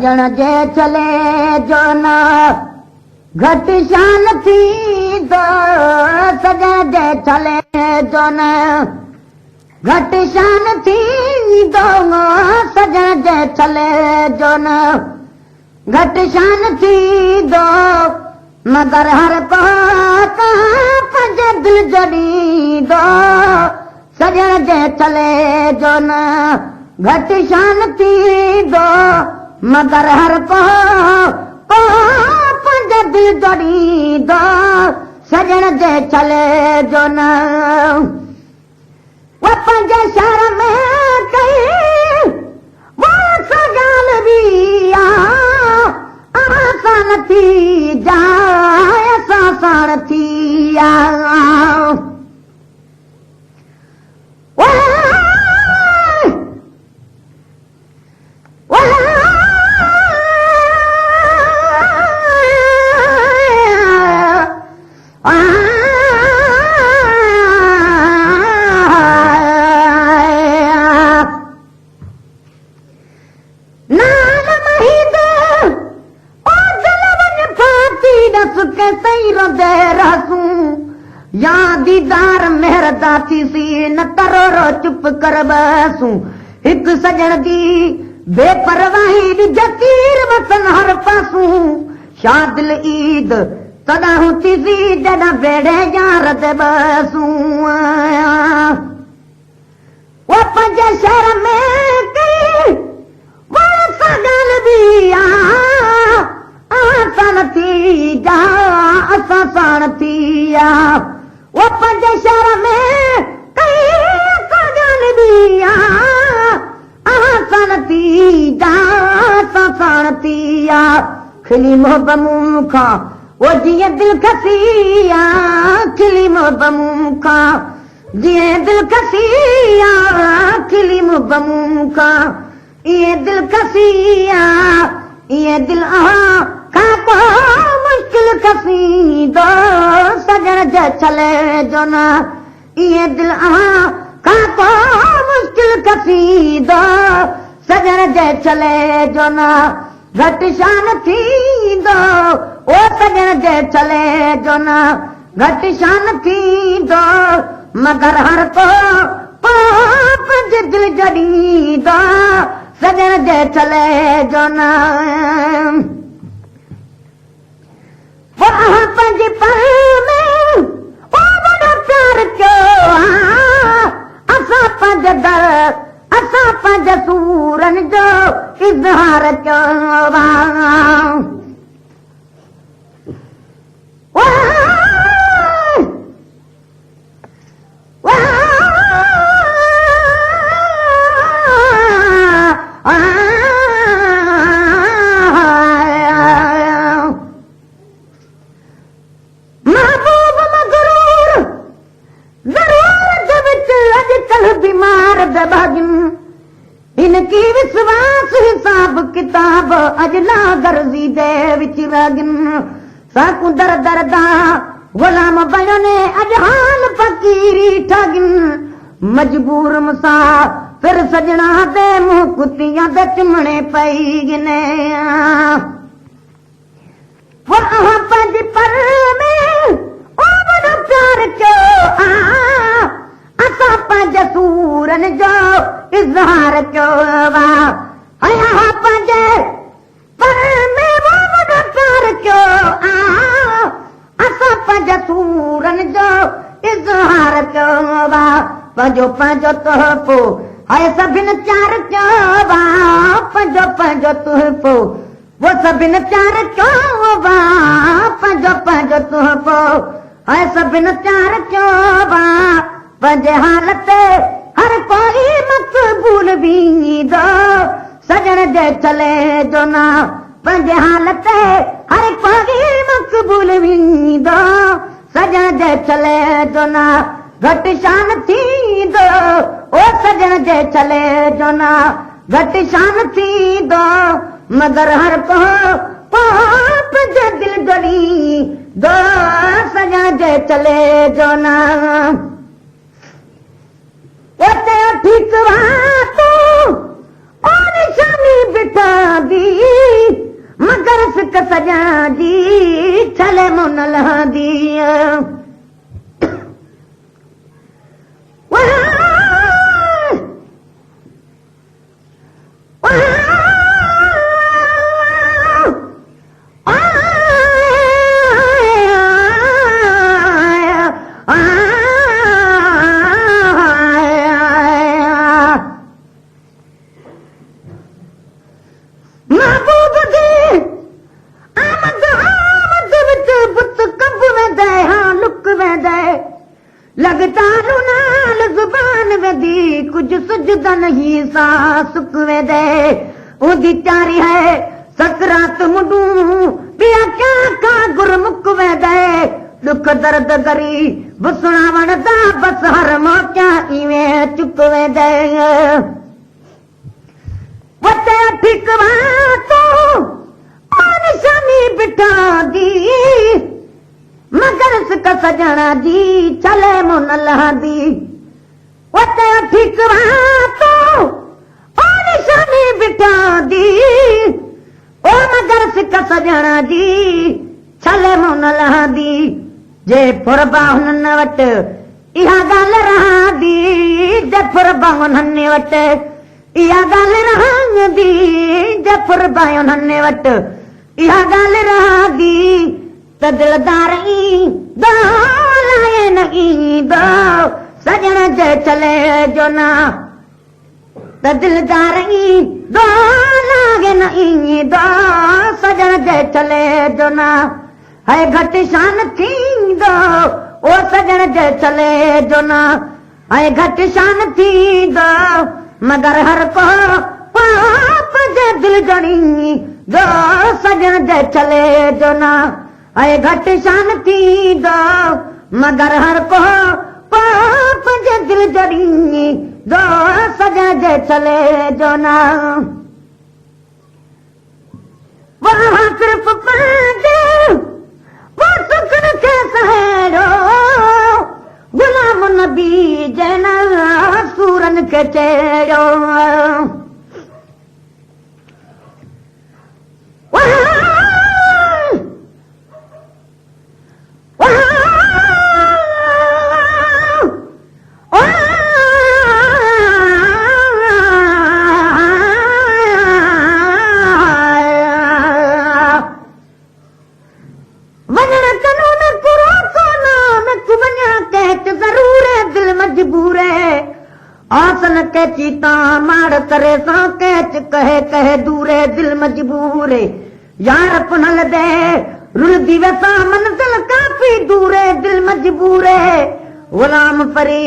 सजण जे चले जो न घटि शान थींदो सजण जे चले जो न घटि शान थींदो सजण जे चले जो न घटि शान थींदो मगर हर को पंहिंजे दिल जो ॾींदो सजण जे चले जो न घटि शान थींदो मगर हर को पंहिंजे दिल जो ॾींदो सजण जे चले जो न वो पंहिंजे शहर में कई वो सगाल बि आसान थी जाए आसान थी या दीदार मेहरदा थी सी न तरो चुप कर बसूं हिक सजण दी बेपरवाही दी जतीर वसन हर पासूं शादिल ईद तदा होती सी जदा बेड़े यार दे बसूं वो पंहिंजे शहर में कई वो सगाल भी आसान थी जा आसान थी वो पंहिंजे शहर में कई सगाल भी आसान थी जा आसान थी खिली मोहब्बत मुंह खां वो जीअं दिल खसी खिली मोहब्बत मुंह खां जीअं दिल खसी खिली मोहब्बत मुंह खां ईअं दिल खसी ईअं दिल खां को मुश्किल खसींदो सजण जे चले जो न ईअं दिल खां को मुश्किल खसींदो सजण जे चले जो न घटि शान थींदो ओ सजण जे चले जो न घटि शान थींदो मगर हर को पंहिंजे दिल जो ॾींदो सजण जे चले जो न पंहिंजे पर में वॾो प्यार कयो असां पंहिंजे दर असां पंहिंजे सूरनि जो इज़हार कयो इनकी विश्वास हिसाब किताब अजला गर्जी दे विच रगिन साकू दर दरदा गुलाम बने अज हाल फकीरी ठगिन मजबूर मुसा फिर सजना दे मुंह कुतियां दे चिमणे पई गिने वो पंहिंजे पर में ओ बड़ा प्यार कयो असां पंहिंजे सूरनि जो इज़हार कयो पंहिंजे पर में वो वॾो प्यार कयो असां पंहिंजे सूरनि जो इज़हार कयो पंहिंजो पंहिंजो तोहफ़ो हाय सभिनि प्यार कयो पंहिंजो पंहिंजो तोहफ़ो वो सभिनि प्यार कयो पंहिंजो पंहिंजो तोहफ़ो हाय सभिनि प्यार कयो पंहिंजे हालत हर कोई मक़बूल बींदो सजण जे चले जो न पंहिंजे हालत हर कोई मक़बूल बींदो सजण जे चले जो न घटि शान थींदो ओ सजण जे चले जो न घटि शान थींदो मगर हर को पंहिंजे दिल जो ॾींदो सजण जे चले जो न ठीक बात और निशानी बिठा दी मगर सिक सॼण जी छले मुन लहंदी लगता नाल जुबान वेदी कुछ सुझदा नहीं सा सुख वेदे उदी प्यारी है सकरात मुडू पिया क्या का गुरमुख वेदे दुख दर्द गरी बुसना वणदा बस हर मौका इवे चुक वेदे वते ठिकवा तो निशानी बिठा दी मगर सिक सॼण जी छले मुन लहंदी वते ठिकवा तो निशानी बिठा दी ओ मगर सिक सॼण जी छले मुन लहंदी जे फुरबा हुननि वटि इहा ॻाल्हि रहंदी जे फुरबा हुननि वटि इहा ॻाल्हि रहंदी जे फुरबा हुननि वटि इहा ॻाल्हि रहंदी त दिलदार ईंदो लाए न ईंदो सॼण जे छले जो न त दिलदार ईंदो लाए न ईंदो सॼण जे छले जो न है घटि शान थींदो ओ सॼण जे छले जो न है घटि शान थींदो मगर हर को पाप जे दिल जणींदो सॼण जे छले जो न ऐं घटि शान थींदो मगर हर को पाप जे दिल जड़ींदो सॼण जे छले जो न वहाँ सिर्फ़ पंहिंजे वो सुखन खे सहेड़ो गुलाम नबी जन सूरन खे चेड़ो आसन के चीता मार करे सा कैच कहे कहे दूरे दिल मजबूरे यार पुनल दे रुल दिवे सा मंजिल काफी दूरे दिल मजबूरे गुलाम परी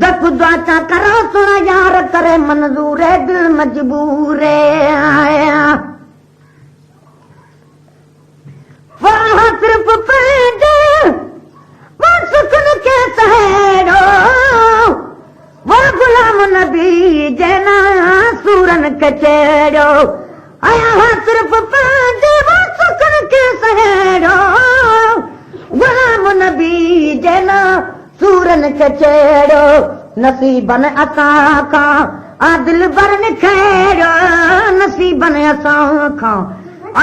दक द्वाचा करो सुना यार करे मंजूरे दिल मजबूरे आया वहाँ सिर्फ पैदे वो सुखन के सहेड़ो वो गुलाम नबी जना सूरन के चेड़ो आया सिर्फ पैदे वो सुखन के सहेड़ो गुलाम नबी जना सूरन के चेड़ो नसीबन असा खा आदिल बरन खेड़ो नसीबन असा खा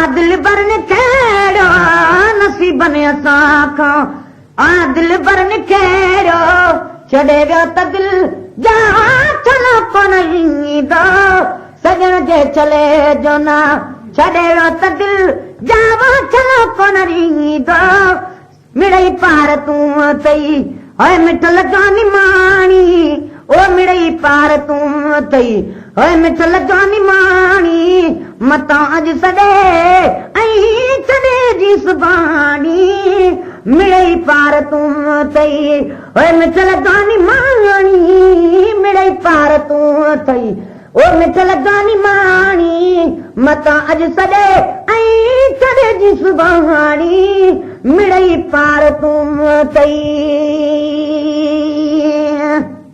आदिल बरन खेड़ो नसीबन असा खा आदिल बरन खेड़ो छड़े वियो त दिल जा छलो कोन ईंदो सॼण जे छले जो न छड़े वियो त दिल जा छलो कोन ईंदो मिड़ई पार तूं तई ओए मिठ लॻानी माणी ओ मिड़ई पार तूं तई ओए मिठ लॻानी माणी मतां अॼु सॾे ऐं छॾे जी सुभाणी मिड़ई पार तूं तई ओए मिठ लॻानी माणी मिड़ई पार तूं तई ओ मिठ लॻानी माणी मतां अॼु सॾे ऐं छॾे जी सुभाणी मिड़ई पार तूं तई